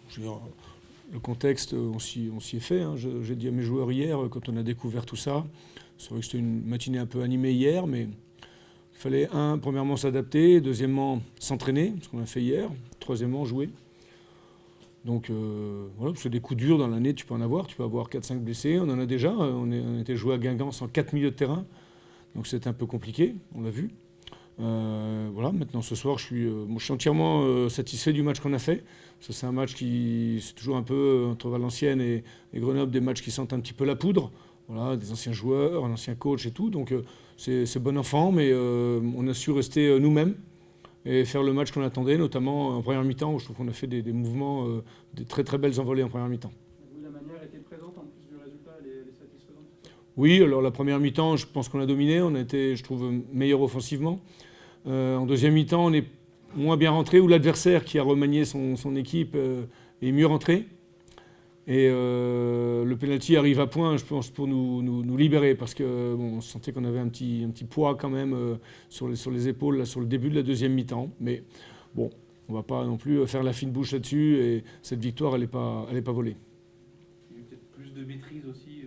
je veux dire, le contexte, on s'y est fait. Hein. J'ai dit à mes joueurs hier, quand on a découvert tout ça, c'est vrai que c'était une matinée un peu animée hier, mais il fallait, premièrement s'adapter, deuxièmement s'entraîner, ce qu'on a fait hier, troisièmement jouer. Donc voilà, c'est des coups durs dans l'année, tu peux en avoir, tu peux avoir 4-5 blessés, on en a déjà, on était joué à Guingamp sans 4 milieux de terrain, donc c'était un peu compliqué, on l'a vu. Voilà, maintenant ce soir, je suis entièrement satisfait du match qu'on a fait. C'est un match c'est toujours un peu entre Valenciennes et Grenoble, des matchs qui sentent un petit peu la poudre. Voilà, des anciens joueurs, un ancien coach et tout. Donc c'est bon enfant, mais on a su rester nous-mêmes et faire le match qu'on attendait, notamment en première mi-temps, où je trouve qu'on a fait des mouvements, des très très belles envolées en première mi-temps. La manière était présente en plus du résultat, elle est satisfaisante. Oui, alors la première mi-temps, je pense qu'on a dominé, on a été, je trouve, meilleur offensivement. En deuxième mi-temps, on est moins bien rentré, ou l'adversaire qui a remanié son équipe est mieux rentré. Et le penalty arrive à point, je pense, pour nous libérer, parce que on sentait qu'on avait un petit poids quand même sur les épaules là, sur le début de la deuxième mi-temps. Mais bon, on ne va pas non plus faire la fine bouche là-dessus, et cette victoire, elle n'est pas volée. Il y a eu peut-être plus de maîtrise aussi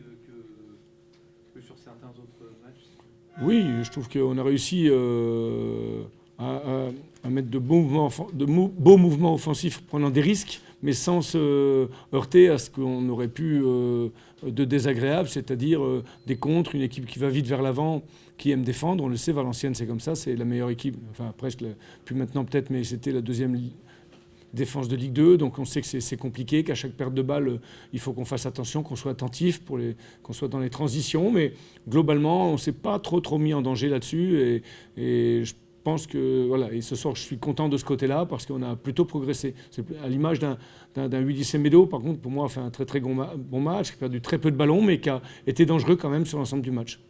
que sur certains autres matchs. Oui, je trouve qu'on a réussi à mettre de beaux mouvements offensifs, prenant des risques, mais sans se heurter à ce qu'on aurait pu de désagréable, c'est-à-dire des contres, une équipe qui va vite vers l'avant, qui aime défendre. On le sait, Valenciennes, c'est comme ça, c'est la meilleure équipe, enfin presque, plus maintenant peut-être, mais c'était la deuxième défense de Ligue 2, donc on sait que c'est compliqué, qu'à chaque perte de balle, il faut qu'on fasse attention, qu'on soit attentif, qu'on soit dans les transitions, mais globalement, on ne s'est pas trop mis en danger là-dessus, et je pense que, voilà, et ce soir, je suis content de ce côté-là, parce qu'on a plutôt progressé. C'est à l'image d'un Willy Semedo, par contre, pour moi, a fait un très très bon match, qui a perdu très peu de ballons, mais qui a été dangereux quand même sur l'ensemble du match.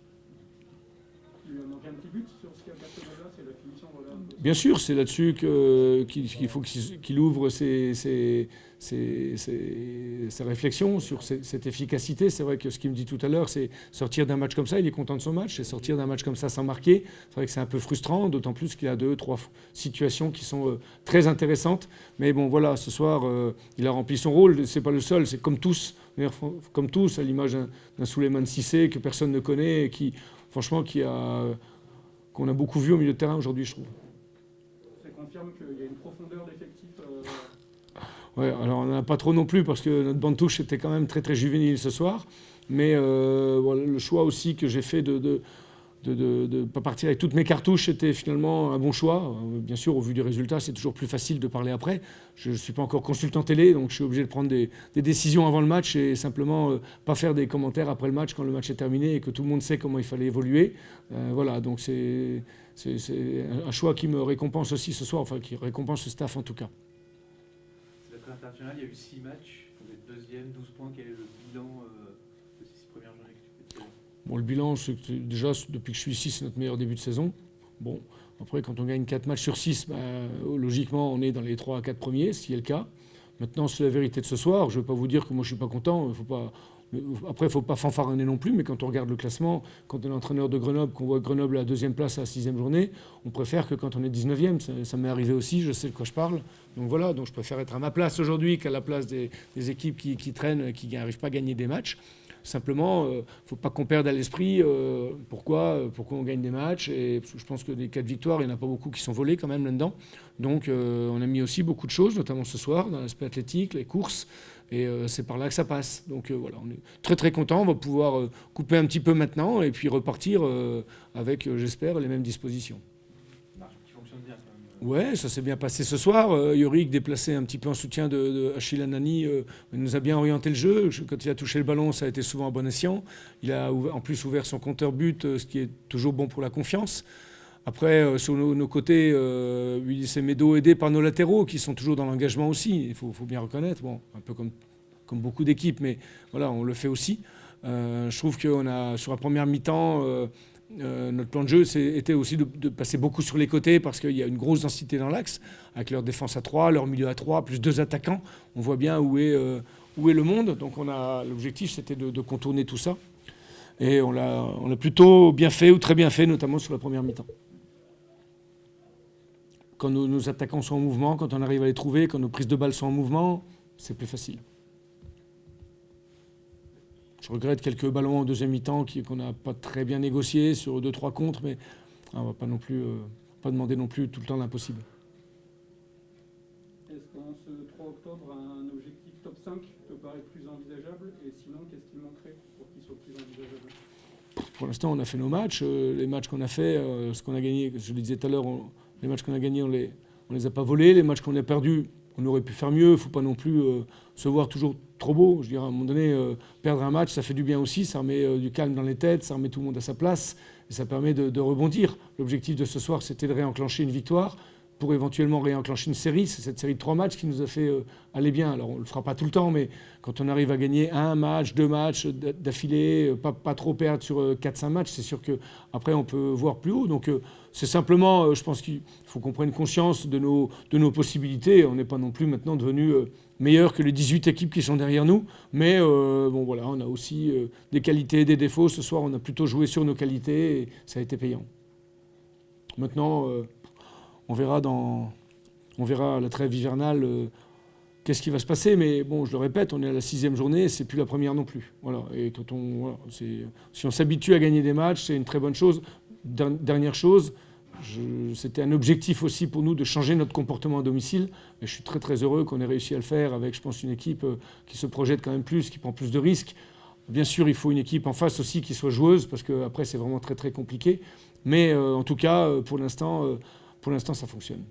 Il lui a manqué un petit but sur ce qu'a fait là, c'est la finition. Voilà. Bien sûr, c'est là-dessus qu'il faut qu'il ouvre ses réflexions sur cette efficacité. C'est vrai que ce qu'il me dit tout à l'heure, c'est sortir d'un match comme ça, il est content de son match, et sortir d'un match comme ça sans marquer, c'est vrai que c'est un peu frustrant, d'autant plus qu'il y a 2-3 situations qui sont très intéressantes. Mais bon, voilà, ce soir, il a rempli son rôle, c'est pas le seul, c'est comme tous, à l'image d'un Souleymane Cissé que personne ne connaît, et qui, franchement, qu'on a beaucoup vu au milieu de terrain aujourd'hui, je trouve. Ça confirme qu'il y a une profondeur d'effectif. Ouais, alors on n'en a pas trop non plus, parce que notre banc de touche était quand même très très juvénile ce soir. Mais voilà, le choix aussi que j'ai fait de ne pas partir avec toutes mes cartouches, c'était finalement un bon choix. Bien sûr, au vu du résultat, c'est toujours plus facile de parler après. Je ne suis pas encore consultant télé, donc je suis obligé de prendre des décisions avant le match, et simplement pas faire des commentaires après le match quand le match est terminé et que tout le monde sait comment il fallait évoluer. Voilà, donc c'est un choix qui me récompense aussi ce soir, enfin qui récompense le staff en tout cas. International, il y a eu 6 matchs, vous êtes deuxième, 12 points. Quel est le bilan de ces 6 premières journées que tu fais? Bon, le bilan, c'est que déjà, depuis que je suis ici, c'est notre meilleur début de saison. Bon, après, quand on gagne 4 matchs sur 6, logiquement, on est dans les 3 à 4 premiers, ce qui est le cas. Maintenant, c'est la vérité de ce soir. Je ne vais pas vous dire que moi, je ne suis pas content. Après, il ne faut pas fanfaronner non plus, mais quand on regarde le classement, quand on est l'entraîneur de Grenoble, qu'on voit Grenoble à la 2e place à la 6e journée, on préfère que quand on est 19e. Ça m'est arrivé aussi, je sais de quoi je parle. Donc voilà, donc je préfère être à ma place aujourd'hui qu'à la place des équipes qui traînent, qui n'arrivent pas à gagner des matchs. Simplement, il ne faut pas qu'on perde à l'esprit pourquoi on gagne des matchs. Et je pense que des 4 victoires, il n'y en a pas beaucoup qui sont volés quand même là-dedans. Donc on a mis aussi beaucoup de choses, notamment ce soir, dans l'aspect athlétique, les courses. Et c'est par là que ça passe. Donc voilà, on est très très contents. On va pouvoir couper un petit peu maintenant et puis repartir avec, j'espère, les mêmes dispositions. Qui fonctionne bien quand même. Ouais, ça s'est bien passé ce soir. Yorick, déplacé un petit peu en soutien de Achille Anani, il nous a bien orienté le jeu. Quand il a touché le ballon, ça a été souvent à bon escient. Il a en plus ouvert son compteur but, ce qui est toujours bon pour la confiance. Après, sur nos côtés, Willy Semedo aidé par nos latéraux, qui sont toujours dans l'engagement aussi. Il faut bien reconnaître, bon, un peu comme beaucoup d'équipes, mais voilà, on le fait aussi. Je trouve qu'on a, sur la première mi-temps, notre plan de jeu était aussi de passer beaucoup sur les côtés, parce qu'il y a une grosse densité dans l'axe, avec leur défense à 3, leur milieu à 3, plus 2 attaquants. On voit bien où est le monde. Donc l'objectif, c'était de contourner tout ça. Et on l'a plutôt bien fait, ou très bien fait, notamment sur la première mi-temps. Quand nos attaquants sont en mouvement, quand on arrive à les trouver, quand nos prises de balles sont en mouvement, c'est plus facile. Je regrette quelques ballons en deuxième mi-temps qu'on n'a pas très bien négociés sur 2-3 contres, mais on ne va pas non plus pas demander non plus tout le temps l'impossible. Est-ce qu'en ce 3 octobre, un objectif top 5 te paraît plus envisageable? Et sinon, qu'est-ce qui manquerait pour qu'il soit plus envisageable? Pour l'instant, on a fait nos matchs. Les matchs qu'on a fait, ce qu'on a gagné, je le disais tout à l'heure, les matchs qu'on a gagnés, on les a pas volés. Les matchs qu'on a perdus, on aurait pu faire mieux. Il ne faut pas non plus se voir toujours trop beau. Je dirais, à un moment donné, perdre un match, ça fait du bien aussi. Ça remet du calme dans les têtes, ça remet tout le monde à sa place et ça permet de rebondir. L'objectif de ce soir, c'était de réenclencher une victoire pour éventuellement réenclencher une série. C'est cette série de 3 matchs qui nous a fait aller bien. Alors on ne le fera pas tout le temps, mais quand on arrive à gagner 1 match, 2 matchs d'affilée, pas trop perdre sur 4-5 matchs, c'est sûr qu'après on peut voir plus haut. Donc c'est simplement, je pense qu'il faut qu'on prenne conscience de nos possibilités. On n'est pas non plus maintenant devenu meilleur que les 18 équipes qui sont derrière nous. Mais bon voilà, on a aussi des qualités et des défauts. Ce soir, on a plutôt joué sur nos qualités et ça a été payant. Maintenant... On verra à la trêve hivernale qu'est-ce qui va se passer. Mais bon, je le répète, on est à la 6e journée, c'est plus la première non plus. Voilà. Et si on s'habitue à gagner des matchs, c'est une très bonne chose. Dernière chose, c'était un objectif aussi pour nous de changer notre comportement à domicile. Mais je suis très très heureux qu'on ait réussi à le faire avec, je pense, une équipe qui se projette quand même plus, qui prend plus de risques. Bien sûr, il faut une équipe en face aussi qui soit joueuse, parce qu'après, c'est vraiment très très compliqué. Mais en tout cas, pour l'instant, ça fonctionne.